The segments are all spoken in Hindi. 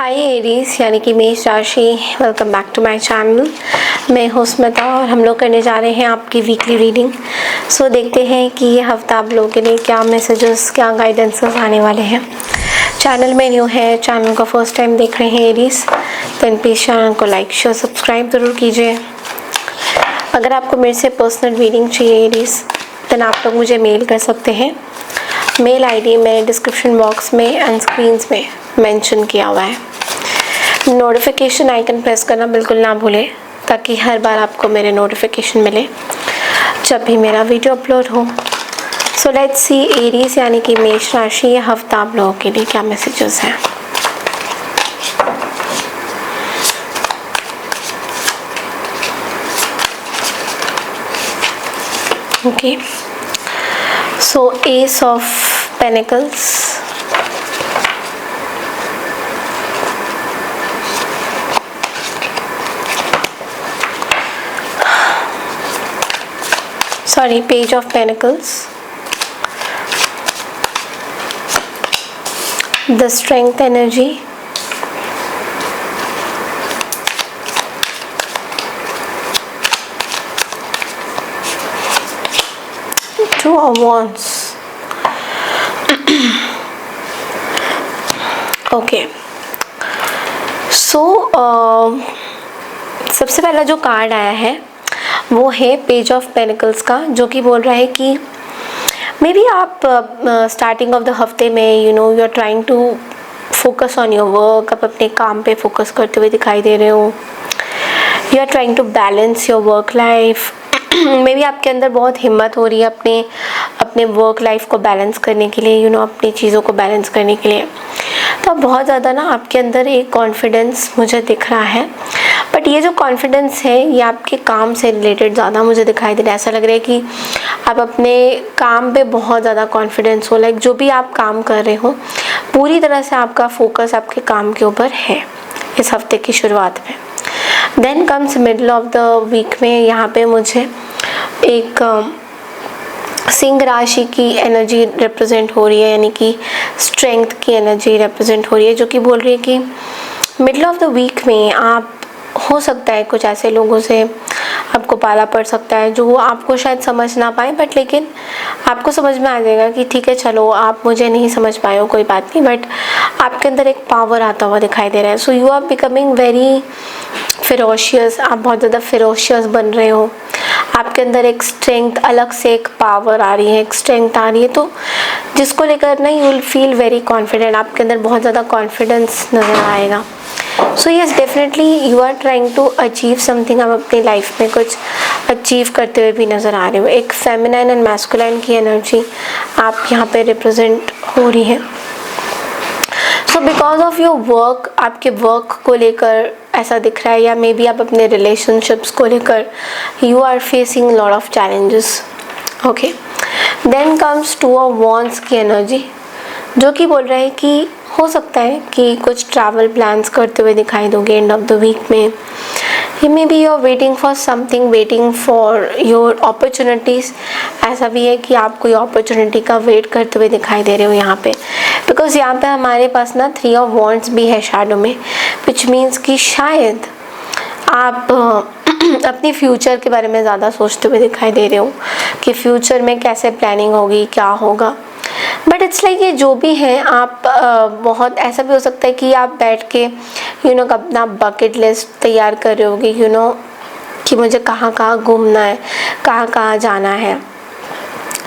हाय एरीज यानी कि मेष राशि, welcome back to my channel. मैं हूं स्मिता और हम लोग करने जा रहे हैं आपकी वीकली रीडिंग। सो देखते हैं कि ये हफ्ता आप लोगों के लिए क्या मैसेजेस, क्या गाइडेंसेस आने वाले हैं। चैनल में न्यू है, चैनल को फर्स्ट टाइम देख रहे हैं एरीज, तो प्लीज़ चैनल को लाइक शेयर सब्सक्राइब ज़रूर कीजिए। अगर आपको मेरे से पर्सनल रीडिंग चाहिए एरीज, देन आप लोग मुझे मेल कर सकते हैं। मेल आईडी मैं डिस्क्रिप्शन बॉक्स में एंड स्क्रीन्स में मेंशन किया हुआ है। नोटिफिकेशन आइकन प्रेस करना बिल्कुल ना भूलें, ताकि हर बार आपको मेरे नोटिफिकेशन मिले जब भी मेरा वीडियो अपलोड हो। सो लेट्स सी एरीज यानी कि मेष राशि, ये हफ्ता आप लोगों के लिए क्या मैसेजेस हैं। Okay, so S of pentacles, sorry, page of pentacles, the strength energy, two of wands. Okay, so सबसे पहला जो कार्ड आया है वो है पेज ऑफ पेनिकल्स का, जो कि बोल रहा है कि मे बी आप स्टार्टिंग ऑफ द हफ्ते में you are trying to focus on your work, आप अपने काम पे फोकस करते हुए दिखाई दे रहे हो। You are trying to balance your work life. Maybe आपके अंदर बहुत हिम्मत हो रही है अपने वर्क लाइफ को बैलेंस करने के लिए, अपनी चीज़ों को बैलेंस करने के लिए। तो बहुत ज़्यादा ना आपके अंदर एक कॉन्फिडेंस मुझे दिख रहा है, बट ये जो कॉन्फिडेंस है ये आपके काम से रिलेटेड ज़्यादा मुझे दिखाई दे रहा है। ऐसा लग रहा है कि आप अपने काम पे बहुत ज़्यादा कॉन्फिडेंस हो, लाइक जो भी आप काम कर रहे हो पूरी तरह से आपका फोकस आपके काम के ऊपर है इस हफ्ते की शुरुआत में। Then comes middle of the week में, यहाँ पे मुझे एक सिंह राशि की एनर्जी रिप्रेजेंट हो रही है, यानी कि स्ट्रेंथ की एनर्जी रिप्रेजेंट हो रही है, जो कि बोल रही है कि मिडल ऑफ द वीक में आप हो सकता है कुछ ऐसे लोगों से आपको पाला पड़ सकता है जो आपको शायद समझ ना पाए, बट लेकिन आपको समझ में आ जाएगा कि ठीक है, चलो आप मुझे नहीं समझ पाए हो, कोई बात नहीं, बट आपके अंदर एक पावर आता हुआ दिखाई दे रहा है। So you are becoming very ferocious, आप बहुत ज़्यादा फिरोशियस बन रहे हो। आपके अंदर एक स्ट्रेंथ, अलग से एक पावर आ रही है, एक स्ट्रेंथ आ रही है, तो जिसको लेकर ना you will feel very confident. आपके अंदर बहुत ज़्यादा कॉन्फिडेंस नज़र आएगा। So yes, definitely you are trying to achieve something. आप अपनी लाइफ में कुछ अचीव करते हुए भी नज़र आ रहे हो। एक फेमिनाइन एंड मैस्कुलाइन की एनर्जी आप यहाँ पे रिप्रेजेंट हो रही है। So because of your work, आपके वर्क को लेकर ऐसा दिख रहा है, या मे बी आप अपने रिलेशनशिप्स को लेकर you are facing lot of challenges. Okay, then comes two of wands की एनर्जी, जो कि बोल रहा है कि हो सकता है कि कुछ ट्रैवल प्लान्स करते हुए दिखाई दोगे एंड ऑफ द वीक में। ये maybe you are waiting for something, waiting for your opportunities. ऐसा भी है कि आप कोई अपॉर्चुनिटी का वेट करते हुए दिखाई दे रहे हो यहाँ पे, बिकॉज यहाँ पे हमारे पास ना 3 ऑफ वॉन्ड्स भी है शैडो में, विच मीन्स कि शायद आप अपनी फ्यूचर के बारे में ज़्यादा सोचते हुए दिखाई दे रहे हो कि फ्यूचर में कैसे प्लानिंग होगी, क्या होगा। बट इट्स लाइक ये जो भी है, आप बहुत ऐसा भी हो सकता है कि आप बैठ के अपना बकेट लिस्ट तैयार कर रहे होगे, कि मुझे कहाँ कहाँ घूमना है, कहाँ कहाँ जाना है।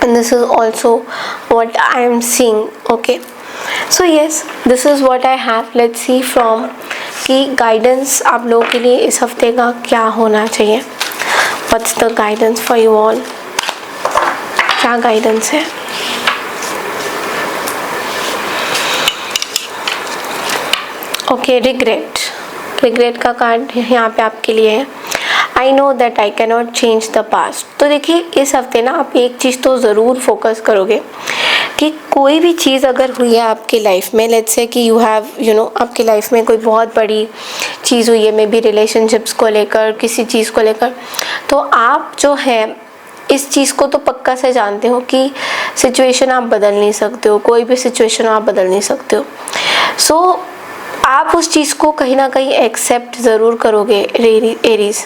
And this is also what I am seeing. Okay, so yes, this is what I have. Let's see from कि गाइडेंस आप लोगों के लिए इस हफ्ते का क्या होना चाहिए। What's the guidance for you all, क्या गाइडेंस है। ओके, रिग्रेट का कार्ड यहाँ पे आपके लिए है। I know that I can not change the past. तो देखिए, इस हफ्ते ना आप एक चीज़ तो ज़रूर फोकस करोगे कि कोई भी चीज़ अगर हुई है आपकी लाइफ में, लेट्स से कि यू हैव आपकी लाइफ में कोई बहुत बड़ी चीज़ हुई है, मे बी रिलेशनशिप्स को लेकर, किसी चीज़ को लेकर, तो आप जो है इस चीज़ को तो पक्का से जानते हो कि सिचुएशन आप बदल नहीं सकते हो, कोई भी सिचुएशन आप बदल नहीं सकते हो। सो आप उस चीज़ को कहीं ना कहीं एक्सेप्ट ज़रूर करोगे एरीज,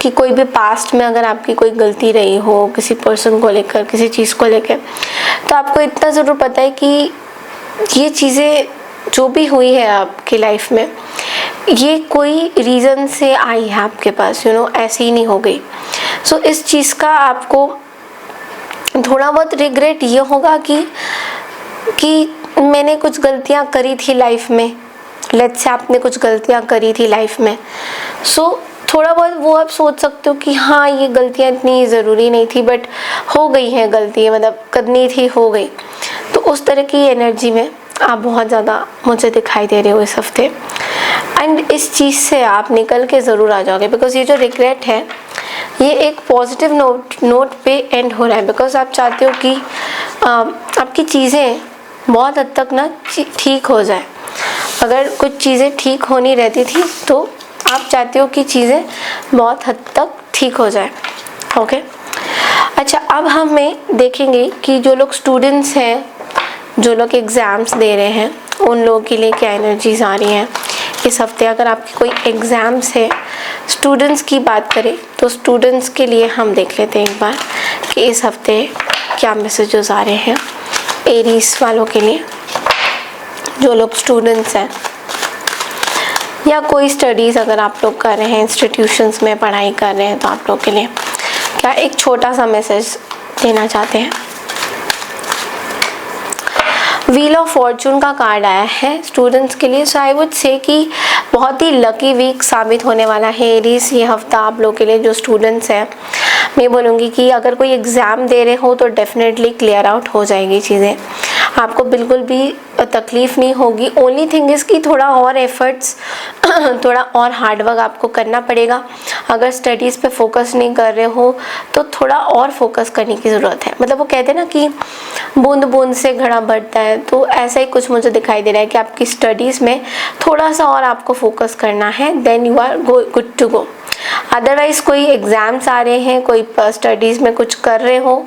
कि कोई भी पास्ट में अगर आपकी कोई गलती रही हो किसी पर्सन को लेकर, किसी चीज़ को लेकर, तो आपको इतना ज़रूर पता है कि ये चीज़ें जो भी हुई है आपकी लाइफ में, ये कोई रीज़न से आई है आपके पास, ऐसे ही नहीं हो गई। सो इस चीज़ का आपको थोड़ा बहुत रिग्रेट ये होगा कि मैंने कुछ गलतियाँ करी थी लाइफ में, लेट्स से आपने कुछ गलतियाँ करी थी लाइफ में, सो थोड़ा बहुत वो आप सोच सकते हो कि हाँ ये गलतियाँ इतनी ज़रूरी नहीं थी, बट हो गई हैं गलती, मतलब करनी थी, हो गई। तो उस तरह की एनर्जी में आप बहुत ज़्यादा मुझे दिखाई दे रहे हो इस हफ्ते, एंड इस चीज़ से आप निकल के ज़रूर आ जाओगे, बिकॉज ये जो रिग्रेट है ये एक पॉजिटिव नोट पे एंड हो रहा है, बिकॉज आप चाहते हो कि आपकी चीज़ें बहुत हद तक ना ठीक हो जाए। अगर कुछ चीज़ें ठीक होनी रहती थी तो आप चाहते हो कि चीज़ें बहुत हद तक ठीक हो जाए। ओके, अच्छा, अब हमें देखेंगे कि जो लोग स्टूडेंट्स हैं, जो लोग एग्ज़ाम्स दे रहे हैं, उन लोगों के लिए क्या एनर्जीज आ रही हैं इस हफ्ते। अगर आपकी कोई एग्ज़ाम्स है, स्टूडेंट्स की बात करें तो स्टूडेंट्स के लिए हम देख लेते हैं एक बार कि इस हफ्ते क्या मैसेजेस आ रहे हैं एरीज वालों के लिए, जो लोग स्टूडेंट्स हैं या कोई स्टडीज़ अगर आप लोग कर रहे हैं, इंस्टीट्यूशंस में पढ़ाई कर रहे हैं, तो आप लोग के लिए क्या एक छोटा सा मैसेज देना चाहते हैं। व्हील ऑफ फॉर्चून का कार्ड आया है स्टूडेंट्स के लिए। सो आई वुड से कि बहुत ही लकी वीक साबित होने वाला है एरीज ये हफ्ता आप लोग के लिए। जो स्टूडेंट्स हैं, मैं बोलूँगी कि अगर कोई एग्ज़ाम दे रहे हो तो डेफिनेटली क्लियर आउट हो जाएगी चीज़ें, आपको बिल्कुल भी तकलीफ़ नहीं होगी। ओनली थिंग इज़ कि थोड़ा और एफर्ट्स थोड़ा और हार्डवर्क आपको करना पड़ेगा। अगर स्टडीज़ पे फोकस नहीं कर रहे हो तो थोड़ा और फोकस करने की ज़रूरत है। मतलब वो कहते हैं ना कि बूंद बूंद से घड़ा भरता है, तो ऐसा ही कुछ मुझे दिखाई दे रहा है कि आपकी स्टडीज़ में थोड़ा सा और आपको फोकस करना है, then you are good to go. Otherwise कोई एग्ज़ाम्स आ रहे हैं, कोई स्टडीज़ में कुछ कर रहे हो,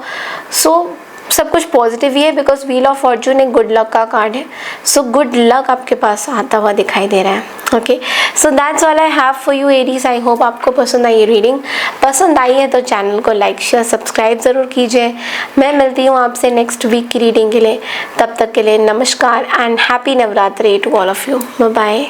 सो सब कुछ पॉजिटिव ही है, बिकॉज व्हील ऑफ फॉर्चून एक गुड लक का कार्ड है। सो गुड लक आपके पास आता हुआ दिखाई दे रहा है। Okay, so that's all I have for you Aries. I hope आपको पसंद आई ये रीडिंग। पसंद आई है तो चैनल को लाइक शेयर सब्सक्राइब ज़रूर कीजिए। मैं मिलती हूँ आपसे नेक्स्ट वीक की रीडिंग के लिए। तब तक के लिए नमस्कार and happy Navratri to all of you. Bye bye.